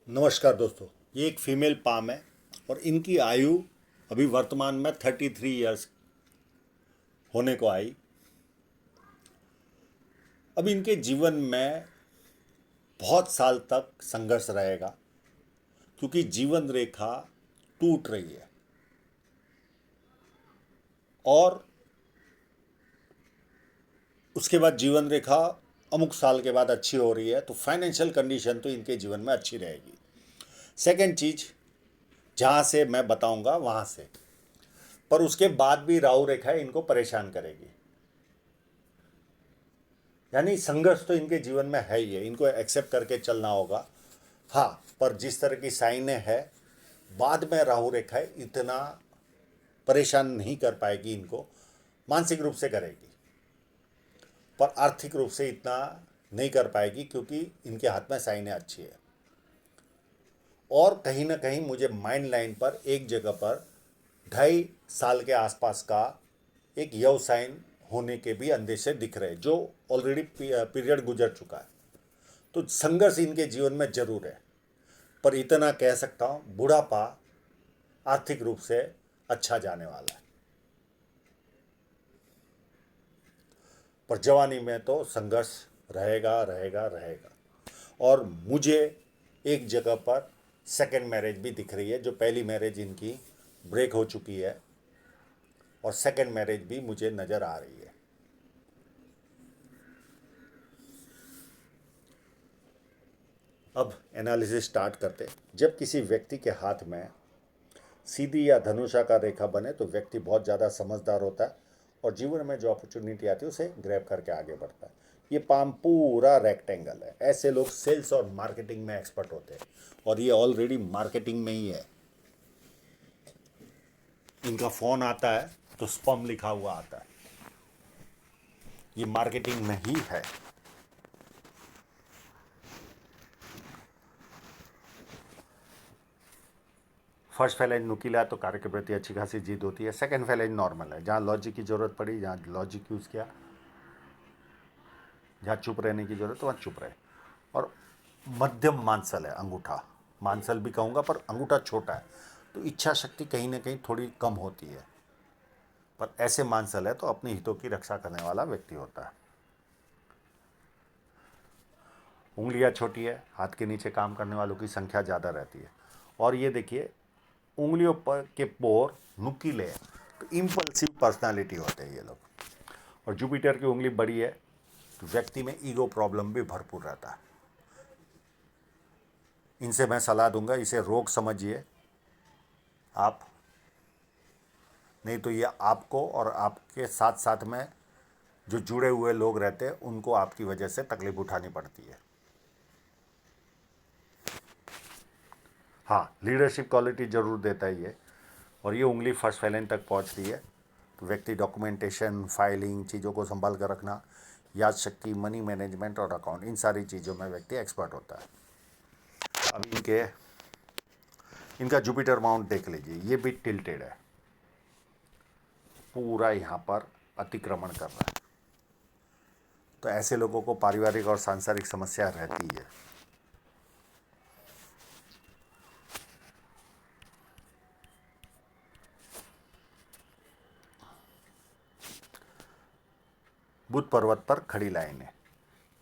नमस्कार दोस्तों। ये एक फीमेल पाम है और इनकी आयु अभी वर्तमान में 33 ईयर्स होने को आई। अब इनके जीवन में बहुत साल तक संघर्ष रहेगा क्योंकि जीवन रेखा टूट रही है और उसके बाद जीवन रेखा अमुक साल के बाद अच्छी हो रही है, तो फाइनेंशियल कंडीशन तो इनके जीवन में अच्छी रहेगी। सेकंड चीज, जहाँ से मैं बताऊंगा वहाँ से, पर उसके बाद भी राहु रेखा इनको परेशान करेगी। यानी संघर्ष तो इनके जीवन में है ही है, इनको एक्सेप्ट करके चलना होगा। हाँ, पर जिस तरह की साइनें है, बाद में राहु रेखा इतना परेशान नहीं कर पाएगी इनको। मानसिक रूप से करेगी पर आर्थिक रूप से इतना नहीं कर पाएगी क्योंकि इनके हाथ में साइनें अच्छी है। और कहीं ना कहीं मुझे माइंड लाइन पर एक जगह पर 2.5 साल के आसपास का एक यव साइन होने के भी अंदेशे दिख रहे हैं, जो ऑलरेडी पीरियड गुजर चुका है। तो संघर्ष इनके जीवन में जरूर है, पर इतना कह सकता हूँ बुढ़ापा आर्थिक रूप से अच्छा जाने वाला है। पर जवानी में तो संघर्ष रहेगा रहेगा रहेगा। और मुझे एक जगह पर सेकंड मैरिज भी दिख रही है, जो पहली मैरिज इनकी ब्रेक हो चुकी है और सेकंड मैरिज भी मुझे नज़र आ रही है। अब एनालिसिस स्टार्ट करते। जब किसी व्यक्ति के हाथ में सीधी या धनुषाकार रेखा बने तो व्यक्ति बहुत ज़्यादा समझदार होता है और जीवन में जो अपॉर्चुनिटी आती है उसे ग्रैब करके आगे बढ़ता है। ये पाम पूरा रेक्टेंगल है। ऐसे लोग सेल्स और मार्केटिंग में एक्सपर्ट होते हैं और ये ऑलरेडी मार्केटिंग में ही है। इनका फ़ोन आता है तो स्पम लिखा हुआ आता है, ये मार्केटिंग में ही है। फर्स्ट फैलेंज नुकीला है तो कार्य के प्रति अच्छी खासी जीत होती है। सेकंड फैलेंज नॉर्मल है, जहाँ लॉजिक की ज़रूरत पड़ी, जहाँ लॉजिक यूज़ किया, जहाँ चुप रहने की ज़रूरत वहाँ चुप रहे। और मध्यम मांसल है अंगूठा, मांसल भी कहूँगा पर अंगूठा छोटा है, तो इच्छा शक्ति कहीं ना कहीं थोड़ी कम होती है। पर ऐसे मांसल है तो अपने हितों की रक्षा करने वाला व्यक्ति होता है। उंगलियाँ छोटी है, हाथ के नीचे काम करने वालों की संख्या ज़्यादा रहती है। और ये देखिए, उंगलियों पर के पोर नुकीले हैं, तो इम्पल्सिव पर्सनालिटी होते हैं ये लोग। और जुपिटर की उंगली बड़ी है तो व्यक्ति में ईगो प्रॉब्लम भी भरपूर रहता है। इनसे मैं सलाह दूंगा, इसे रोग समझिए आप, नहीं तो ये आपको और आपके साथ साथ में जो जुड़े हुए लोग रहते हैं उनको आपकी वजह से तकलीफ उठानी पड़ती है। हाँ, लीडरशिप क्वालिटी ज़रूर देता है ये। और ये उंगली फर्स्ट फैलेंज तक पहुंच रही है तो व्यक्ति डॉक्यूमेंटेशन, फाइलिंग, चीज़ों को संभाल कर रखना, याद शक्ति, मनी मैनेजमेंट और अकाउंट, इन सारी चीज़ों में व्यक्ति एक्सपर्ट होता है। अब इनका जुपिटर माउंट देख लीजिए, ये भी टिल्टेड है, पूरा यहाँ पर अतिक्रमण कर रहा है। तो ऐसे लोगों को पारिवारिक और सांसारिक समस्या रहती है। बुध पर्वत पर खड़ी लाइनें,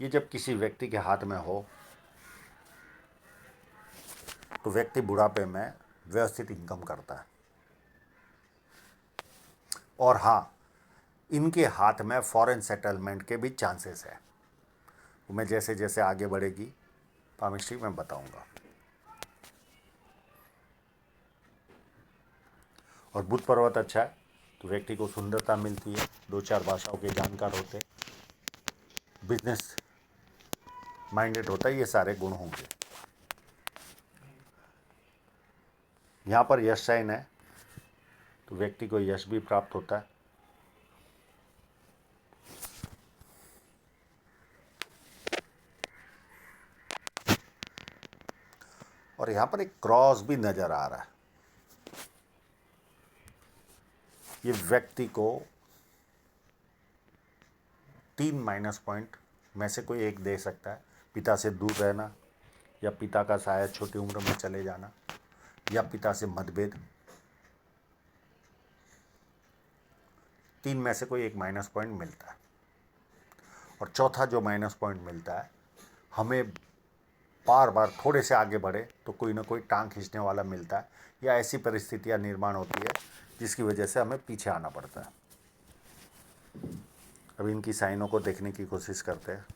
ये जब किसी व्यक्ति के हाथ में हो तो व्यक्ति बुढ़ापे में व्यवस्थित इनकम करता है। और हाँ, इनके हाथ में फॉरेन सेटलमेंट के भी चांसेस है। मैं जैसे जैसे आगे बढ़ेगी पामिस्ट्री में बताऊंगा। और बुध पर्वत अच्छा है तो व्यक्ति को सुंदरता मिलती है, 2-4 भाषाओं के जानकार होते, बिजनेस माइंडेड होता है, ये सारे गुण होंगे। यहाँ पर यश साइन है तो व्यक्ति को यश भी प्राप्त होता है। और यहाँ पर एक क्रॉस भी नजर आ रहा है। ये व्यक्ति को 3 माइनस पॉइंट में से कोई एक दे सकता है। पिता से दूर रहना, या पिता का शायद छोटी उम्र में चले जाना, या पिता से मतभेद, 3 में से कोई एक माइनस पॉइंट मिलता है। और चौथा जो माइनस पॉइंट मिलता है, हमें बार बार थोड़े से आगे बढ़े तो कोई ना कोई टांग खींचने वाला मिलता है, या ऐसी परिस्थितियां निर्माण होती है जिसकी वजह से हमें पीछे आना पड़ता है। अब इनकी साइनों को देखने की कोशिश करते हैं।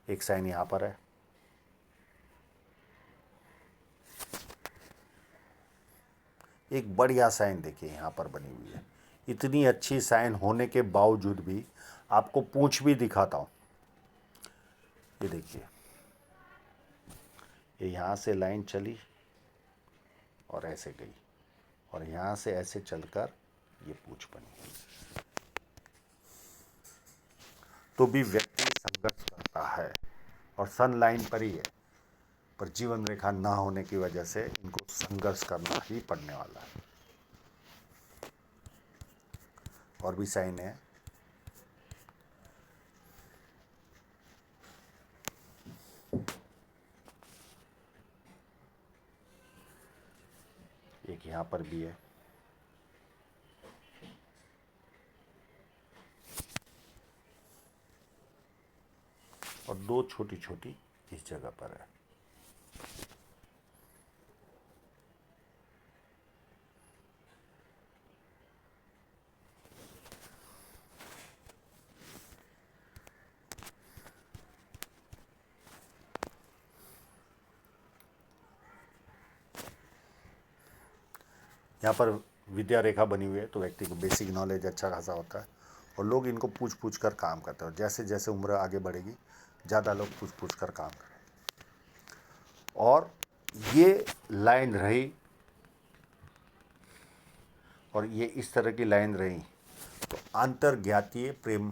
एक साइन यहाँ पर है, एक बढ़िया साइन देखिए यहाँ पर बनी हुई है। इतनी अच्छी साइन होने के बावजूद भी आपको पूंछ भी दिखाता हूँ, ये देखिए, ये यहाँ से लाइन चली और ऐसे गई, और यहाँ से ऐसे चलकर ये पूंछ बनी। तो भी व्यक्ति संघर्ष करता है, और सन लाइन पर ही है, पर जीवन रेखा ना होने की वजह से इनको संघर्ष करना ही पड़ने वाला है। और भी साइन है, एक यहाँ पर भी है, और 2 छोटी छोटी इस जगह पर है। यहाँ पर विद्या रेखा बनी हुई है, तो व्यक्ति को बेसिक नॉलेज अच्छा खासा होता है, और लोग इनको पूछ पूछ कर काम करते हैं। और जैसे जैसे उम्र आगे बढ़ेगी, ज़्यादा लोग पूछ पूछ कर काम करें। और ये लाइन रही, और ये इस तरह की लाइन रही, तो अंतर्ज्ञातीय प्रेम,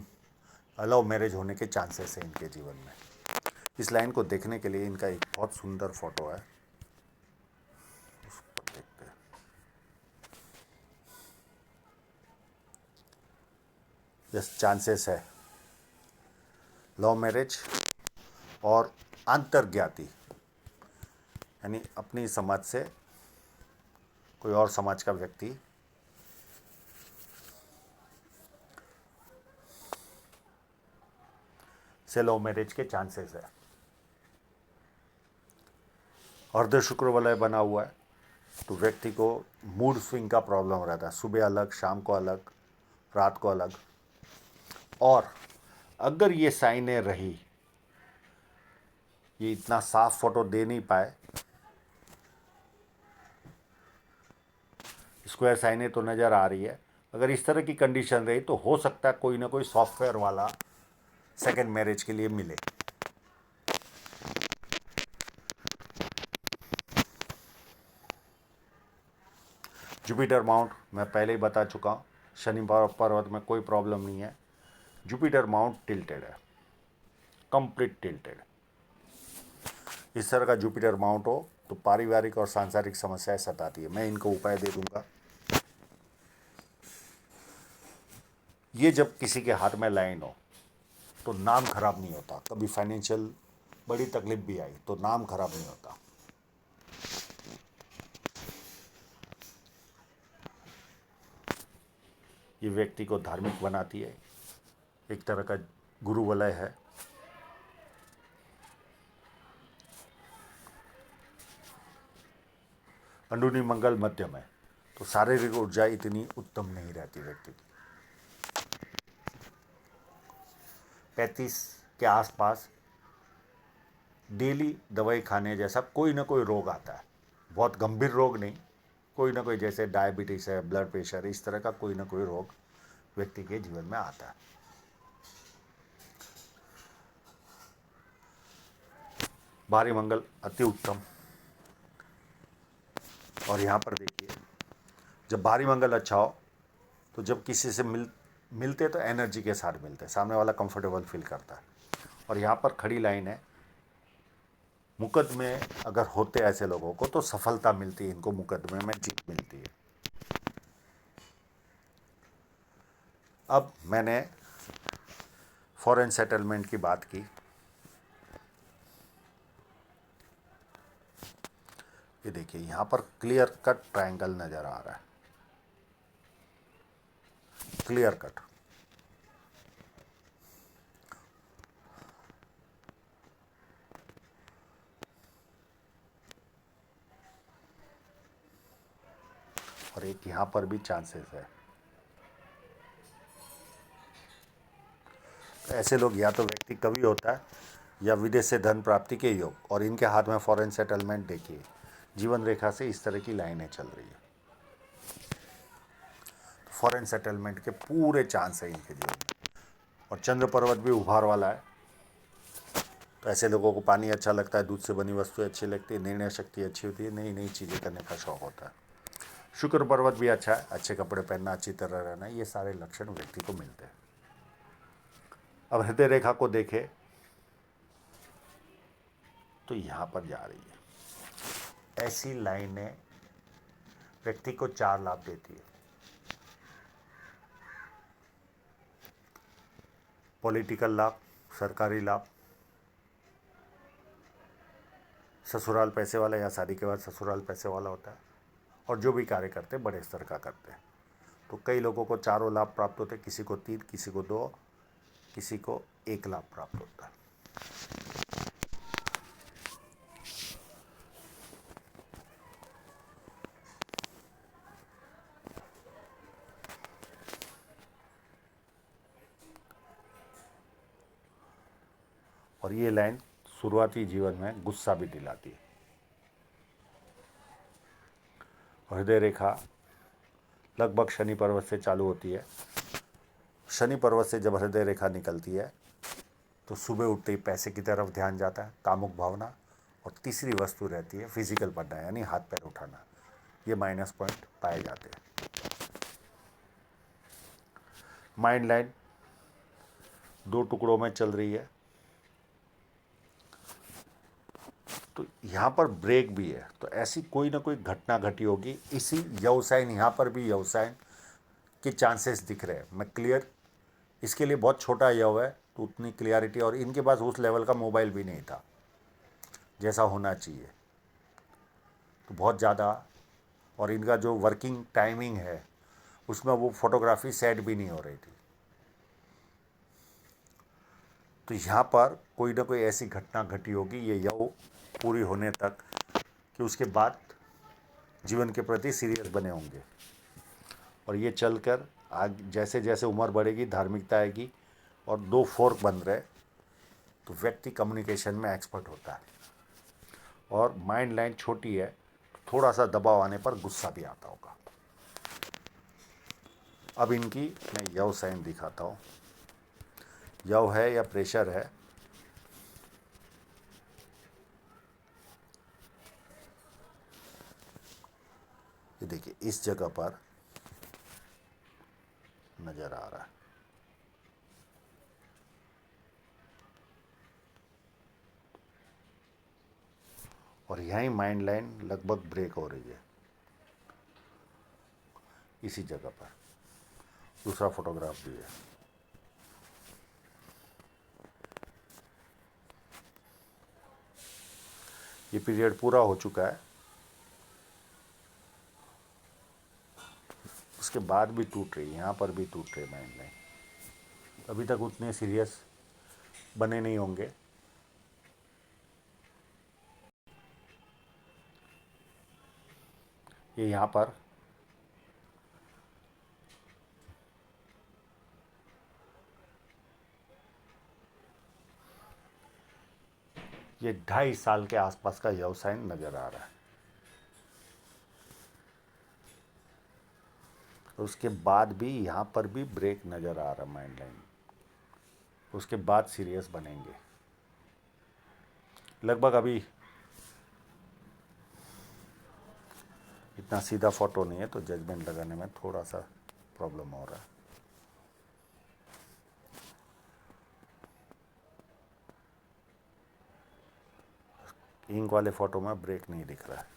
लव मैरिज होने के चांसेस हैं इनके जीवन में। इस लाइन को देखने के लिए इनका एक बहुत सुंदर फोटो है, उसको देखते हैं। यस, चांसेस है लव मैरिज और अंतर्ज्ञाती, यानी अपनी समाज से कोई और समाज का व्यक्ति से लव मैरिज के चांसेस है। अर्ध शुक्र वलय बना हुआ है, तो व्यक्ति को मूड स्विंग का प्रॉब्लम रहता है, सुबह अलग, शाम को अलग, रात को अलग। और अगर ये साइनें रही, ये इतना साफ फोटो दे नहीं पाए, स्क्वायर साइनें तो नज़र आ रही है, अगर इस तरह की कंडीशन रही तो हो सकता है कोई ना कोई सॉफ्टवेयर वाला सेकंड मैरिज के लिए मिले। जुपिटर माउंट मैं पहले ही बता चुका हूँ, शनि पर्वत में कोई प्रॉब्लम नहीं है। जुपिटर माउंट टिल्टेड है, कंप्लीट टिल्टेड। इस तरह का जुपिटर माउंट हो तो पारिवारिक और सांसारिक समस्याएं सताती है। मैं इनको उपाय दे दूंगा। ये जब किसी के हाथ में लाइन हो तो नाम खराब नहीं होता, कभी फाइनेंशियल बड़ी तकलीफ भी आई तो नाम खराब नहीं होता। ये व्यक्ति को धार्मिक बनाती है, एक तरह का गुरु वलय है। अंडुनी मंगल मध्यम है, तो शारीरिक ऊर्जा इतनी उत्तम नहीं रहती व्यक्ति की। 35 के आसपास डेली दवाई खाने जैसा कोई ना कोई रोग आता है, बहुत गंभीर रोग नहीं, कोई ना कोई, जैसे डायबिटीज़ है, ब्लड प्रेशर, इस तरह का कोई ना कोई रोग व्यक्ति के जीवन में आता है। भारी मंगल अति उत्तम। और यहाँ पर देखिए, जब भारी मंगल अच्छा हो तो जब किसी से मिलते तो एनर्जी के साथ मिलते, सामने वाला कंफर्टेबल फील करता है। और यहाँ पर खड़ी लाइन है, मुकदमे अगर होते ऐसे लोगों को तो सफलता मिलती है, इनको मुकदमे में जीत मिलती है। अब मैंने फॉरेन सेटलमेंट की बात की। ये देखिए यहाँ पर क्लियर कट ट्रायंगल नज़र आ रहा है, क्लियर कट। और एक यहाँ पर भी चांसेस है। तो ऐसे लोग या तो व्यक्ति कवि होता है या विदेश से धन प्राप्ति के योग, और इनके हाथ में फॉरेन सेटलमेंट देखिए, जीवन रेखा से इस तरह की लाइनें चल रही है। फॉरेन सेटलमेंट के पूरे चांस है इनके जीवन में। और चंद्र पर्वत भी उभार वाला है, तो ऐसे लोगों को पानी अच्छा लगता है, दूध से बनी वस्तुएं अच्छी लगती है, निर्णय शक्ति अच्छी होती है, नई नई चीज़ें करने का शौक होता है। शुक्र पर्वत भी अच्छा है, अच्छे कपड़े पहनना, अच्छी तरह रहना, ये सारे लक्षण व्यक्ति को मिलते हैं। अब हृदय रेखा को देखें तो यहाँ पर जा रही है। ऐसी लाइनें व्यक्ति को 4 लाभ देती है। पॉलिटिकल लाभ, सरकारी लाभ, ससुराल पैसे वाला या शादी के बाद ससुराल पैसे वाला होता है, और जो भी कार्य करते हैं बड़े स्तर का करते हैं। तो कई लोगों को 4 लाभ प्राप्त होते हैं, किसी को 3, किसी को 2, किसी को 1 लाभ प्राप्त होता है। और ये लाइन शुरुआती जीवन में गुस्सा भी दिलाती है। हृदय रेखा लगभग शनि पर्वत से चालू होती है। शनि पर्वत से जब हृदय रेखा निकलती है तो सुबह उठते ही पैसे की तरफ ध्यान जाता है, कामुक भावना, और तीसरी वस्तु रहती है फिजिकल बढ़ना, यानी हाथ पैर उठाना। ये माइनस पॉइंट पाए जाते हैं। माइंड लाइन 2 टुकड़ों में चल रही है, तो यहाँ पर ब्रेक भी है, तो ऐसी कोई ना कोई घटना घटी होगी। इसी व्यवसाय, यहाँ पर भी व्यवसाय के चांसेस दिख रहे हैं। मैं क्लियर, इसके लिए बहुत छोटा यव है तो उतनी क्लियरिटी, और इनके पास उस लेवल का मोबाइल भी नहीं था जैसा होना चाहिए, तो बहुत ज़्यादा। और इनका जो वर्किंग टाइमिंग है उसमें वो फोटोग्राफी सेट भी नहीं हो रही थी। तो यहाँ पर कोई ना कोई ऐसी घटना घटी होगी ये यव पूरी होने तक, कि उसके बाद जीवन के प्रति सीरियस बने होंगे। और ये चलकर आग जैसे जैसे उम्र बढ़ेगी, धार्मिकता आएगी और 2 फोर्क बन रहे, तो व्यक्ति कम्युनिकेशन में एक्सपर्ट होता है। और माइंड लाइन छोटी है, थोड़ा सा दबाव आने पर गुस्सा भी आता होगा। अब इनकी मैं यव साइन दिखाता हूँ। यव है या प्रेशर है, ये देखिए इस जगह पर नजर आ रहा है। और यहीं माइंड लाइन लगभग ब्रेक हो रही है, इसी जगह पर। दूसरा फोटोग्राफ भी है। ये पीरियड पूरा हो चुका है, उसके बाद भी टूट रही है, यहाँ पर भी टूट रही है माइंड लाइन। अभी तक उतने सीरियस बने नहीं होंगे। ये यहाँ पर ये 2.5 साल के आसपास का व्यवसाय नजर आ रहा है। उसके बाद भी यहाँ पर भी ब्रेक नज़र आ रहा माइंड लाइन, उसके बाद सीरियस बनेंगे। लगभग अभी इतना सीधा फोटो नहीं है तो जजमेंट लगाने में थोड़ा सा प्रॉब्लम हो रहा है। इंक वाले फोटो में ब्रेक नहीं दिख रहा है।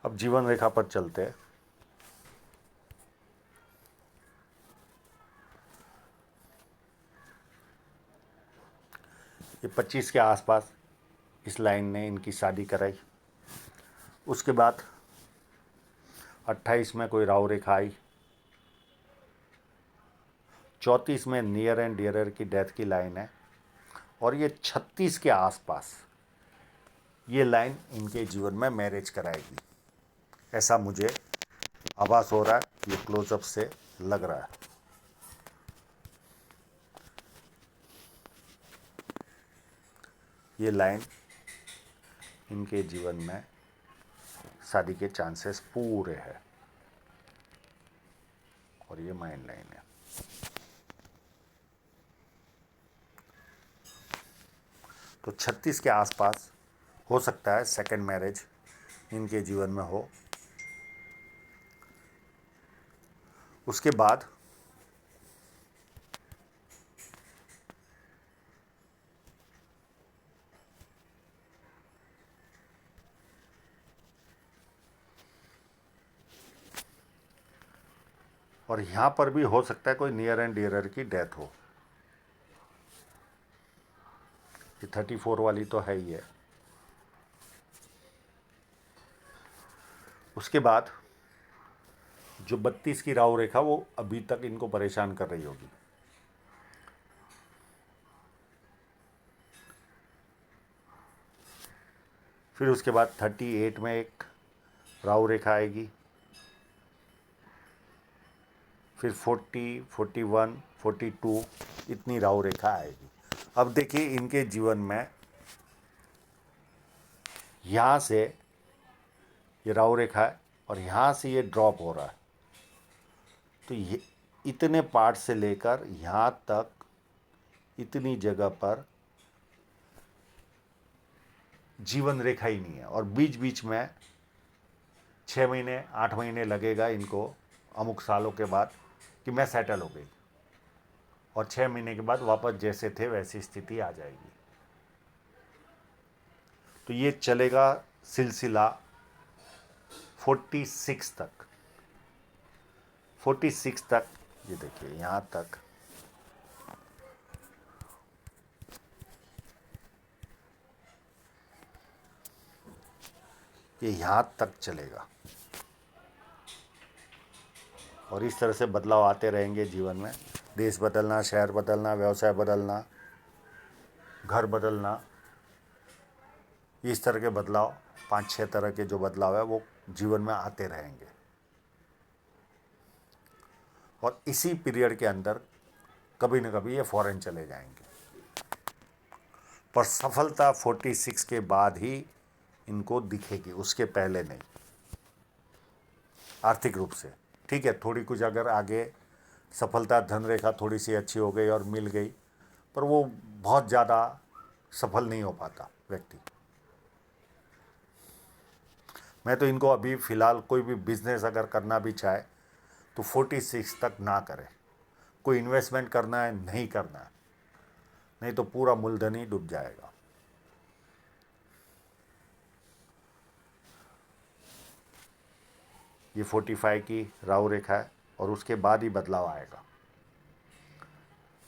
अब जीवन रेखा पर चलते हैं। ये 25 के आसपास इस लाइन ने इनकी शादी कराई। उसके बाद 28 में कोई राहु रेखा आई। 34 में नियर एंड डियरर की डेथ की लाइन है। और ये 36 के आसपास ये लाइन इनके जीवन में मैरिज कराएगी, ऐसा मुझे आभास हो रहा है, ये क्लोजअप से लग रहा है। ये लाइन इनके जीवन में शादी के चांसेस पूरे हैं। और ये माइंड लाइन है। तो 36 के आसपास हो सकता है सेकंड मैरिज इनके जीवन में हो। उसके बाद और यहाँ पर भी हो सकता है कोई नियर एंड डियरर की डेथ हो। ये 34 वाली तो है ही है। उसके बाद जो 32 की राहु रेखा वो अभी तक इनको परेशान कर रही होगी। फिर उसके बाद 38 में एक राहु रेखा आएगी। फिर 40, 41, 42 इतनी राहु रेखा आएगी। अब देखिए इनके जीवन में यहाँ से ये राहु रेखा है और यहाँ से ये ड्रॉप हो रहा है। तो ये इतने पार्ट से लेकर यहाँ तक इतनी जगह पर जीवन रेखा ही नहीं है। और बीच बीच में 6 महीने 8 महीने लगेगा इनको अमुक सालों के बाद कि मैं सेटल हो गई, और 6 महीने के बाद वापस जैसे थे वैसी स्थिति आ जाएगी। तो ये चलेगा सिलसिला 46 तक। 46 तक ये देखिए यहाँ तक ये यहाँ तक चलेगा। और इस तरह से बदलाव आते रहेंगे जीवन में। देश बदलना, शहर बदलना, व्यवसाय बदलना, घर बदलना, इस तरह के बदलाव 5-6 तरह के जो बदलाव है वो जीवन में आते रहेंगे। और इसी पीरियड के अंदर कभी न कभी ये फॉरेन चले जाएंगे। पर सफलता 46 के बाद ही इनको दिखेगी, उसके पहले नहीं। आर्थिक रूप से ठीक है, थोड़ी कुछ अगर आगे सफलता धन रेखा थोड़ी सी अच्छी हो गई और मिल गई, पर वो बहुत ज़्यादा सफल नहीं हो पाता व्यक्ति। मैं तो इनको अभी फ़िलहाल कोई भी बिजनेस अगर करना भी चाहे तो 46 तक ना करे। कोई इन्वेस्टमेंट करना है नहीं करना है, नहीं तो पूरा मूलधन ही डूब जाएगा। ये 45 की राहु रेखा है और उसके बाद ही बदलाव आएगा।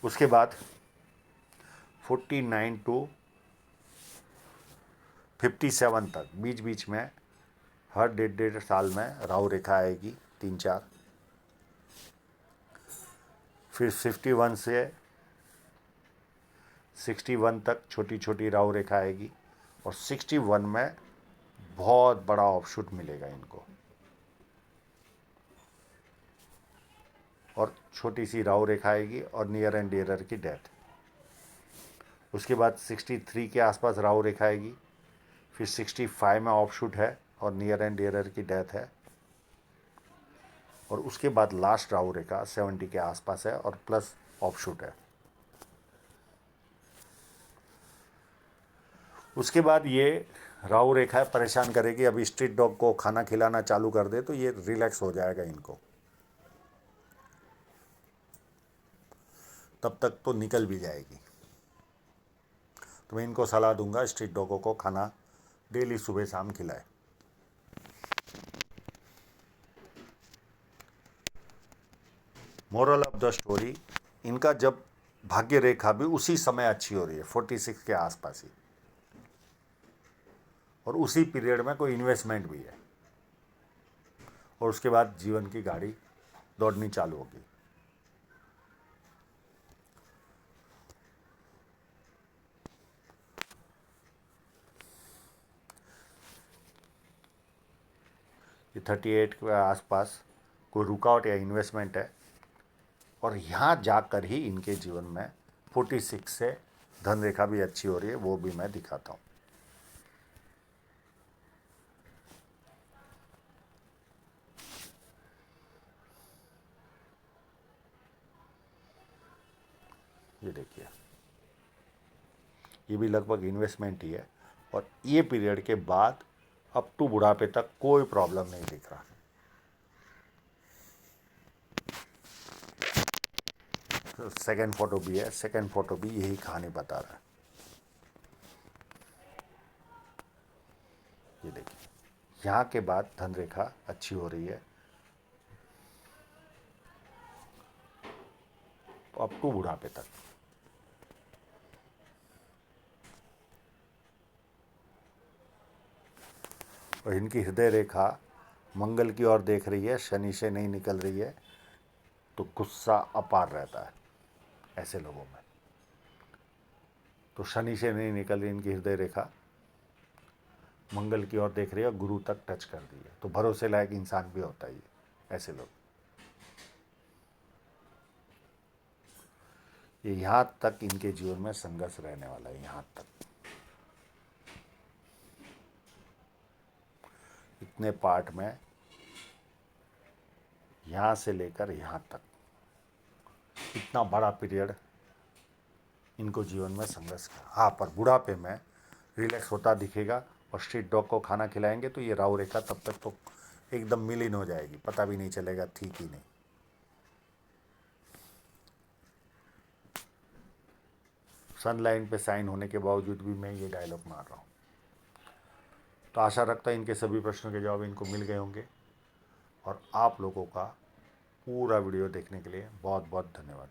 उसके बाद 49 टू 57 तक बीच बीच में हर 1.5 साल में राहु रेखा आएगी, 3-4। फिर 51 से 61 तक छोटी छोटी राहु रेखा आएगी और 61 में बहुत बड़ा ऑफशूट मिलेगा इनको। और छोटी सी राहु रेखा आएगी और नियर एंड डियरर की डेथ। उसके बाद 63 के आसपास राहु रेखा आएगी। फिर 65 में ऑफशूट है और नियर एंड डियरर की डेथ है। और उसके बाद लास्ट राहु रेखा 70 के आसपास है और प्लस ऑफशूट है। उसके बाद ये राहु रेखा परेशान करेगी। अभी स्ट्रीट डॉग को खाना खिलाना चालू कर दे तो ये रिलैक्स हो जाएगा इनको, तब तक तो निकल भी जाएगी। तो मैं इनको सलाह दूंगा स्ट्रीट डॉगों को खाना डेली सुबह शाम खिलाए। मोरल ऑफ द स्टोरी, इनका जब भाग्य रेखा भी उसी समय अच्छी हो रही है, 46 के आसपास ही, और उसी पीरियड में कोई इन्वेस्टमेंट भी है, और उसके बाद जीवन की गाड़ी दौड़नी चालू होगी। ये 38 के आसपास कोई रुकावट या इन्वेस्टमेंट है, और यहाँ जाकर ही इनके जीवन में 46 से धन रेखा भी अच्छी हो रही है, वो भी मैं दिखाता हूँ। ये देखिए, ये भी लगभग इन्वेस्टमेंट ही है, और ये पीरियड के बाद अप टू बुढ़ापे तक कोई प्रॉब्लम नहीं दिख रहा। तो सेकेंड फोटो भी है, सेकेंड फोटो भी यही कहानी बता रहा है। ये देखिए, यहाँ के बाद धन रेखा अच्छी हो रही है अप टू बुढ़ापे तक। और इनकी हृदय रेखा मंगल की ओर देख रही है, शनि से नहीं निकल रही है, तो गुस्सा अपार रहता है ऐसे लोगों में। तो शनि से नहीं निकल रही इनकी हृदय रेखा, मंगल की ओर देख रही है, गुरु तक टच कर दी है, तो भरोसे लायक इंसान भी होता है ये, ऐसे लोग। ये यहाँ तक इनके जीवन में संघर्ष रहने वाला है, यहाँ तक। इतने पार्ट में यहाँ से लेकर यहाँ तक इतना बड़ा पीरियड इनको जीवन में संघर्ष का। हाँ, पर बुढ़ापे में रिलैक्स होता दिखेगा, और स्ट्रीट डॉग को खाना खिलाएंगे तो ये राहु रेखा तब तक तो एकदम मिलीन हो जाएगी, पता भी नहीं चलेगा थी कि नहीं। सनलाइन पे साइन होने के बावजूद भी मैं ये डायलॉग मार रहा हूँ। तो आशा रखता है इनके सभी प्रश्नों के जवाब इनको मिल गए होंगे, और आप लोगों का पूरा वीडियो देखने के लिए बहुत बहुत धन्यवाद।